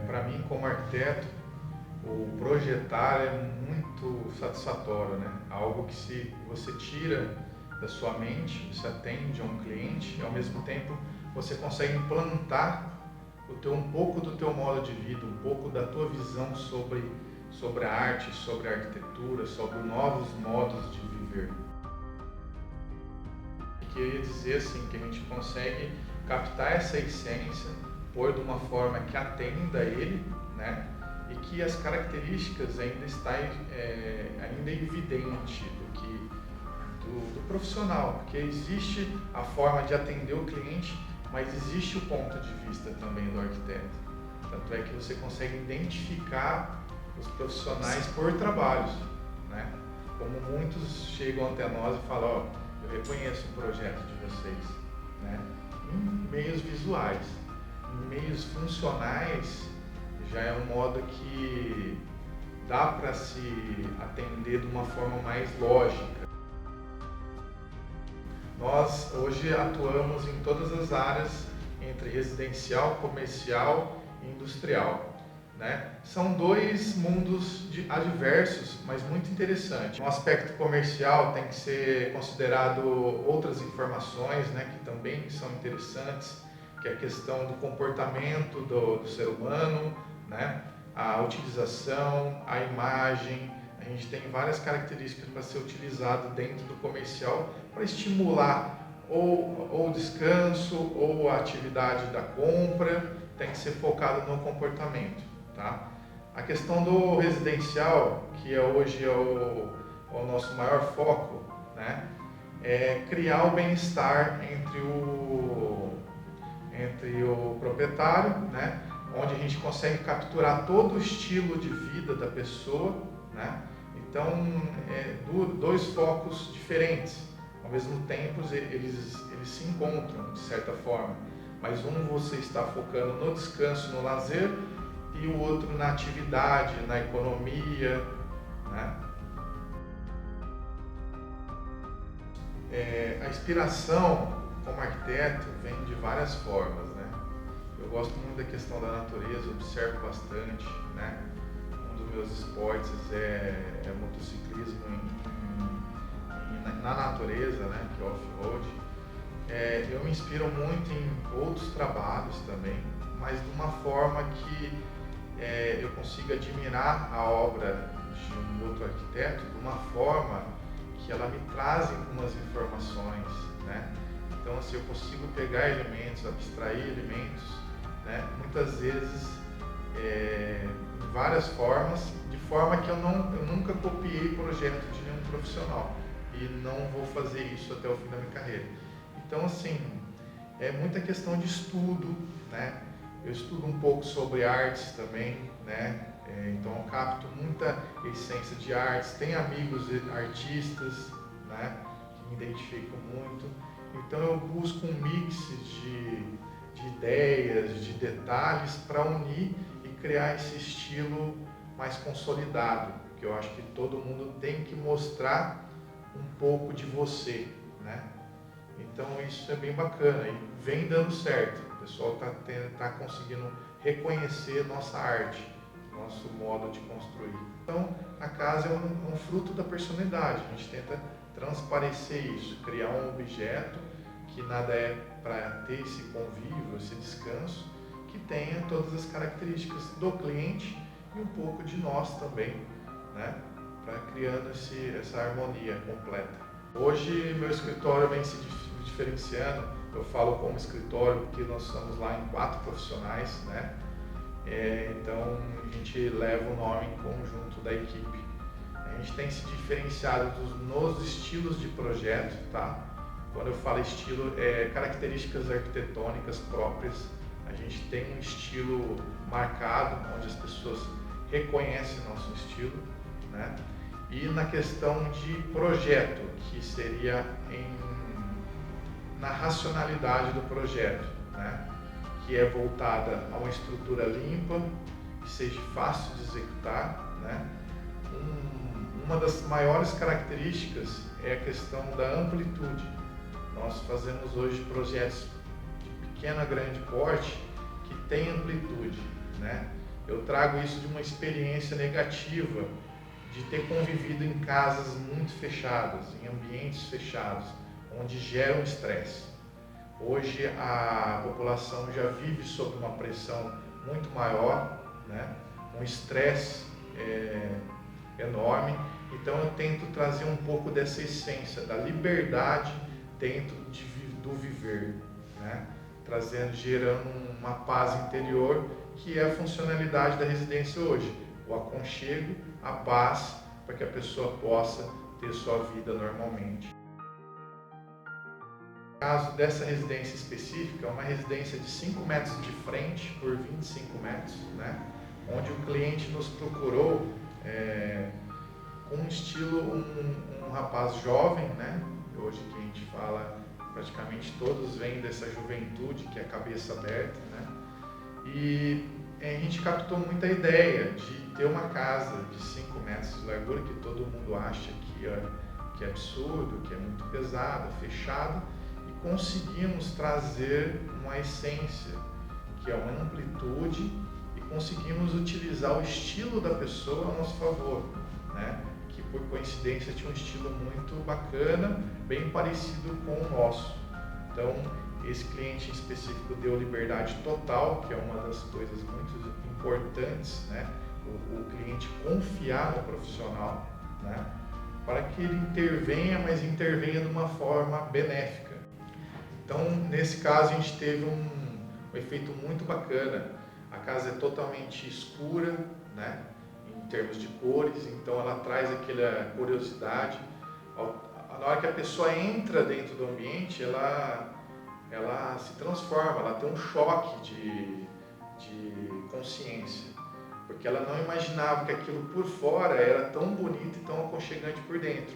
Para mim, como arquiteto, o projetar é muito satisfatório, né? Algo que se você tira da sua mente, você atende a um cliente e ao mesmo tempo você consegue implantar um pouco do teu modo de vida, um pouco da tua visão sobre a arte, sobre a arquitetura, sobre novos modos de viver. Eu queria dizer assim, que a gente consegue captar essa essência, pôr de uma forma que atenda ele, né? E que as características ainda está ainda evidente do profissional, porque existe a forma de atender o cliente, mas existe o ponto de vista também do arquiteto. Tanto é que você consegue identificar os profissionais por trabalhos, né? Como muitos chegam até nós e falam, ó, eu reconheço o projeto de vocês, né? Em meios visuais, em meios funcionais, já é um modo que dá para se atender de uma forma mais lógica. Nós hoje atuamos em todas as áreas, entre residencial, comercial e industrial, né? São dois mundos adversos, mas muito interessantes. No aspecto comercial tem que ser considerado outras informações, né, que também são interessantes, que é a questão do comportamento do ser humano, né? A utilização, a imagem. A gente tem várias características para ser utilizado dentro do comercial para estimular ou o descanso ou a atividade da compra, tem que ser focado no comportamento, tá? A questão do residencial, que hoje é o nosso maior foco, né? É criar o bem-estar entre o proprietário, né? Onde a gente consegue capturar todo o estilo de vida da pessoa, né? Então, dois focos diferentes, ao mesmo tempo eles se encontram de certa forma, mas você está focando no descanso, no lazer, e o outro na atividade, na economia, né? A inspiração como arquiteto vem de várias formas, né? Eu gosto muito da questão da natureza, observo bastante, né? Um dos meus esportes é motociclismo na natureza, né? Que é off-road. Eu me inspiro muito em outros trabalhos também, mas de uma forma que eu consigo admirar a obra de um outro arquiteto de uma forma que ela me traz algumas informações, né? Então, assim, eu consigo pegar elementos, abstrair elementos, né? Muitas vezes em várias formas, de forma que eu nunca copiei projeto de nenhum profissional e não vou fazer isso até o fim da minha carreira. Então, assim, é muita questão de estudo, né? Eu estudo um pouco sobre artes também, né? Então eu capto muita essência de artes, tenho amigos artistas, né? Que me identificam muito. Então eu busco um mix de ideias, de detalhes para unir e criar esse estilo mais consolidado, porque eu acho que todo mundo tem que mostrar um pouco de você, né? Então isso é bem bacana e vem dando certo. O pessoal tá conseguindo reconhecer nossa arte, nosso modo de construir. Então a casa é um fruto da personalidade. A gente tenta transparecer isso, criar um objeto que nada é para ter esse convívio, esse descanso, que tenha todas as características do cliente e um pouco de nós também, né? Para criando essa harmonia completa. Hoje meu escritório vem se diferenciando, eu falo como escritório porque nós estamos lá em 4 profissionais, né? Então a gente leva o nome em conjunto da equipe. A gente tem se diferenciado nos estilos de projeto, tá? Quando eu falo estilo, características arquitetônicas próprias. A gente tem um estilo marcado, onde as pessoas reconhecem nosso estilo, né? E na questão de projeto, que seria na racionalidade do projeto, né? Que é voltada a uma estrutura limpa, que seja fácil de executar, né? Uma das maiores características é a questão da amplitude. Nós fazemos hoje projetos de pequeno a grande porte que tem amplitude. né? Eu trago isso de uma experiência negativa, de ter convivido em casas muito fechadas, em ambientes fechados, onde geram estresse. Hoje a população já vive sob uma pressão muito maior, né? Um estresse enorme. Então eu tento trazer um pouco dessa essência da liberdade dentro do viver, né? Gerando uma paz interior, que é a funcionalidade da residência hoje, o aconchego, a paz, para que a pessoa possa ter sua vida normalmente. No caso dessa residência específica, é uma residência de 5 metros de frente por 25 metros, né? Onde o cliente nos procurou com um estilo, um rapaz jovem, né? Hoje que a gente fala, praticamente todos vêm dessa juventude que é cabeça aberta, né? E a gente captou muita ideia de ter uma casa de 5 metros de largura, que todo mundo acha que é absurdo, que é muito pesado, fechado, e conseguimos trazer uma essência, que é uma amplitude, e conseguimos utilizar o estilo da pessoa a nosso favor, né? Que por coincidência tinha um estilo muito bacana, bem parecido com o nosso. Então, esse cliente em específico deu liberdade total, que é uma das coisas muito importantes, né? O cliente confiar no profissional, né? Para que ele intervenha, mas intervenha de uma forma benéfica. Então, nesse caso, a gente teve um efeito muito bacana. A casa é totalmente escura, né? Em termos de cores, então ela traz aquela curiosidade. Na hora que a pessoa entra dentro do ambiente, ela se transforma, ela tem um choque de consciência, porque ela não imaginava que aquilo por fora era tão bonito e tão aconchegante por dentro.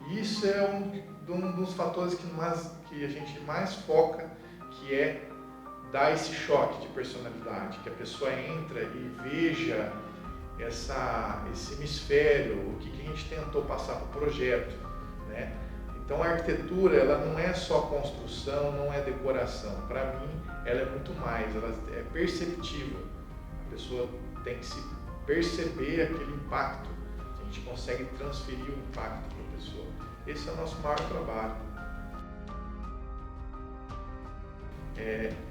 E isso é um dos fatores que a gente mais foca, que é dar esse choque de personalidade, que a pessoa entra e veja esse hemisfério, o que a gente tentou passar para o projeto, né? Então a arquitetura, ela não é só construção, não é decoração. Para mim, ela é muito mais, ela é perceptiva. A pessoa tem que se perceber aquele impacto. A gente consegue transferir o impacto para a pessoa. Esse é o nosso maior trabalho.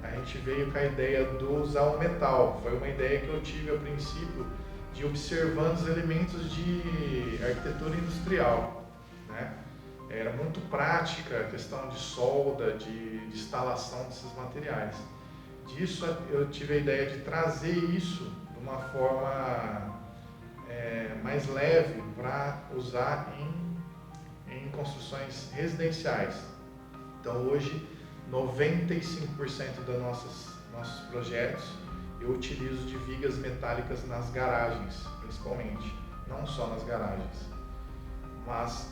A gente veio com a ideia de usar o metal. Foi uma ideia que eu tive a princípio, de observando os elementos de arquitetura industrial, né? Era muito prática a questão de solda, de instalação desses materiais. Disso eu tive a ideia de trazer isso de uma forma mais leve para usar em construções residenciais. Então hoje 95% dos nossos projetos eu utilizo de vigas metálicas nas garagens, principalmente, não só nas garagens. Mas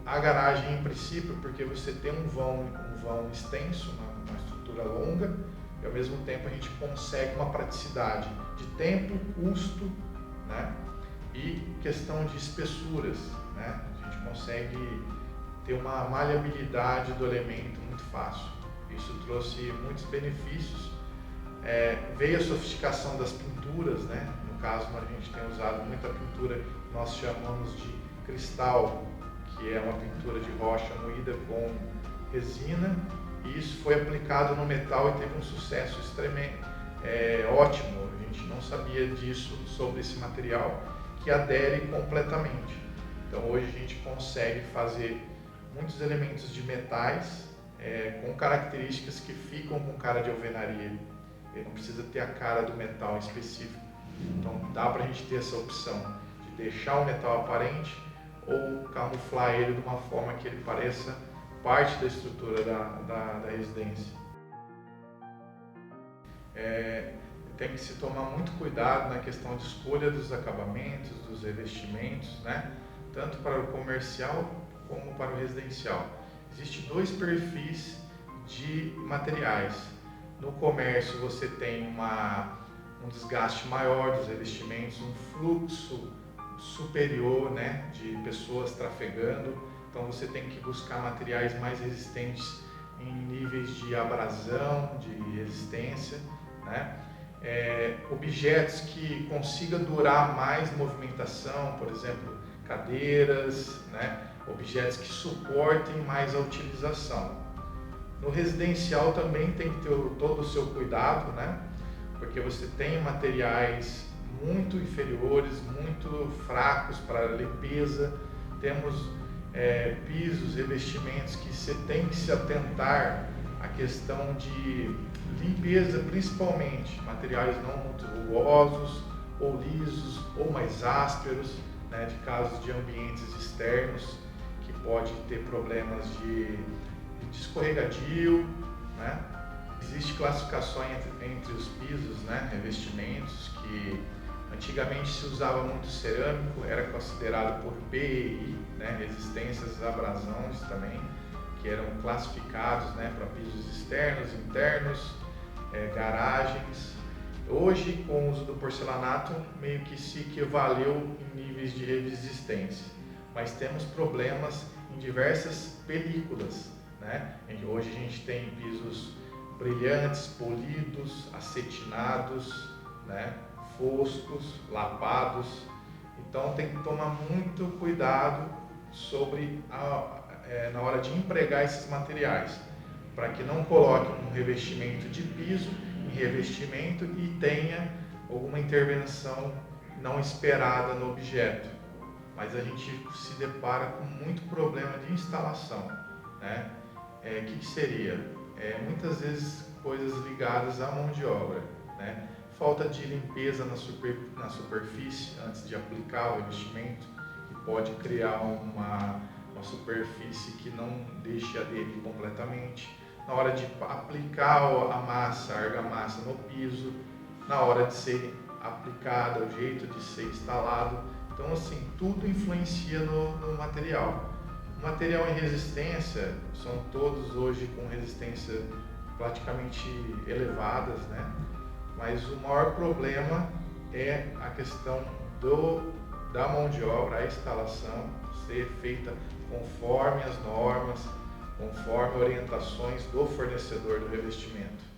a garagem em princípio, porque você tem um vão extenso, uma estrutura longa, e ao mesmo tempo a gente consegue uma praticidade de tempo, custo, né? E questão de espessuras, né? A gente consegue ter uma maleabilidade do elemento muito fácil. Isso trouxe muitos benefícios. Veio a sofisticação das pinturas, né? No caso, a gente tem usado muita pintura que nós chamamos de cristal, que é uma pintura de rocha moída com resina, e isso foi aplicado no metal e teve um sucesso extremamente ótimo. A gente não sabia disso sobre esse material, que adere completamente. Então hoje a gente consegue fazer muitos elementos de metais com características que ficam com cara de alvenaria. Ele não precisa ter a cara do metal específico. Então dá para a gente ter essa opção de deixar o metal aparente ou camuflar ele de uma forma que ele pareça parte da estrutura da residência. Tem que se tomar muito cuidado na questão de escolha dos acabamentos, dos revestimentos, né? Tanto para o comercial como para o residencial. Existem 2 perfis de materiais. No comércio você tem um desgaste maior dos revestimentos, um fluxo superior, né, de pessoas trafegando, então você tem que buscar materiais mais resistentes em níveis de abrasão, de resistência, né? objetos que consigam durar mais movimentação, por exemplo, cadeiras, né? Objetos que suportem mais a utilização. No residencial também tem que ter todo o seu cuidado, né? Porque você tem materiais muito inferiores, muito fracos para limpeza, temos pisos, revestimentos que você tem que se atentar à questão de limpeza, principalmente materiais não muito rugosos ou lisos ou mais ásperos, né, de casos de ambientes externos que pode ter problemas de escorregadio, né? Existe classificação entre os pisos, né, revestimentos, que antigamente se usava muito cerâmico, era considerado por PEI, né, resistências a abrasões também, que eram classificados, né, para pisos externos, internos, garagens. Hoje, com o uso do porcelanato, meio que se equivaleu em níveis de resistência, mas temos problemas em diversas películas, né? Hoje a gente tem pisos brilhantes, polidos, acetinados, né? Foscos, lapados. Então tem que tomar muito cuidado na hora de empregar esses materiais, para que não coloque um revestimento de piso em revestimento e tenha alguma intervenção não esperada no objeto. Mas a gente se depara com muito problema de instalação, né? Que seria? Muitas vezes coisas ligadas à mão de obra, né? Falta de limpeza na superfície antes de aplicar o revestimento, que pode criar uma superfície que não deixe aderir completamente. Na hora de aplicar a argamassa no piso, na hora de ser aplicada, o jeito de ser instalado. Então, assim, tudo influencia no material. O material em resistência são todos hoje com resistência praticamente elevadas, né? Mas o maior problema é a questão da mão de obra, a instalação ser feita conforme as normas, conforme orientações do fornecedor do revestimento.